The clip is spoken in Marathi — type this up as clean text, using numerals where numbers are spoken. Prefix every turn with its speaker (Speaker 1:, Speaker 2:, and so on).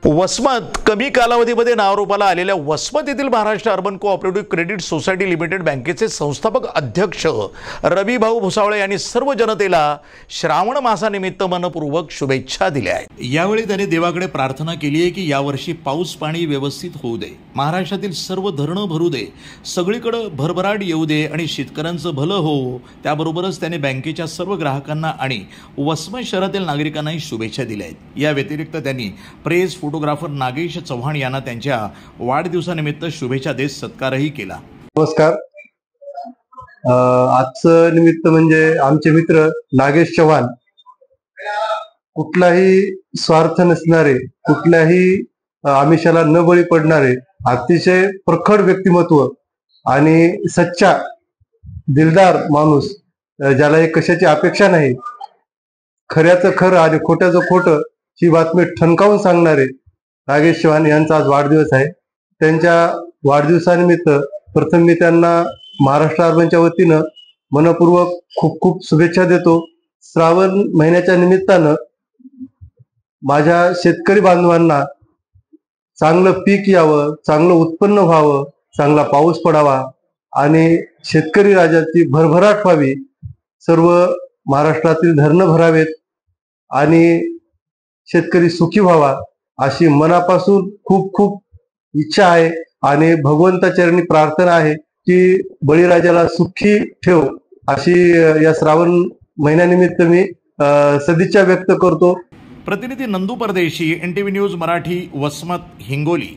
Speaker 1: वसमत कमी कालावधीमध्ये नावारूपाला आलेल्या वसमत येथील Maharashtra urban cooperative credit society limited बँकेचे संस्थापक अध्यक्ष रवी भाऊ भुसावळे यांनी सर्व जनतेला श्रावण मासानिमित्त मनपूर्वक शुभेच्छा दिल्या आहेत। यावेळी त्यांनी देवाकडे प्रार्थना केली आहे की यावर्षी पाऊस पाणी व्यवस्थित होऊ दे, महाराष्ट्रातील सर्व धरणं भरू दे, सगळीकडे भरभराट येऊ दे आणि शेतकऱ्यांचं भलं हो। त्याबरोबरच त्यांनी बँकेच्या सर्व ग्राहकांना आणि वसमत शहरातील नागरिकांनाही शुभेच्छा दिल्या आहेत। या व्यतिरिक्त त्यांनी प्रेस फोटोग्राफर नागेश चव्हाण यांना त्यांच्या वाढदिवसानिमित्त शुभेच्छा देत सत्कारही केला।
Speaker 2: नमस्कार। आजचं निमित्त म्हणजे आमचे मित्र नागेश चव्हाण, कुठलाही स्वार्थ नसणारे, कुठल्याही आमिषाला न बळी पडणारे, अतिशय प्रखर व्यक्तिमत्व आणि सच्चा दिलदार माणूस, ज्याला एक कशाची अपेक्षा नाही, खऱ्याचं खरं आणि खोट्याचं खोटं ही बातमी ठणकावून सांगणारे नागेश चव्हाण यांचा आज वाढदिवस आहे। त्यांच्या वाढदिवसानिमित्त प्रथम मी त्यांना महाराष्ट्र अर्बनच्या वतीनं मनपूर्वक खूप खूप शुभेच्छा देतो। श्रावण महिन्याच्या निमित्तानं माझ्या शेतकरी बांधवांना चांगलं पीक यावं, चांगलं उत्पन्न व्हावं, चांगला पाऊस पडावा आणि शेतकरी राजाची भरभराट व्हावी, सर्व महाराष्ट्रातील धरणं भरावेत आणि शेतकरी सुखी व्हावा अशी मनापासून खूप खूप इच्छा आहे आणि भगवंताचरणी प्रार्थना आहे की बळीराजाला सुखी ठेव अशी या श्रावण महिन्यानिमित्त मी सदिच्छा व्यक्त करतो।
Speaker 1: प्रतिनिधी नंदू परदेशी, NTV न्यूज मराठी, वसमत, हिंगोली।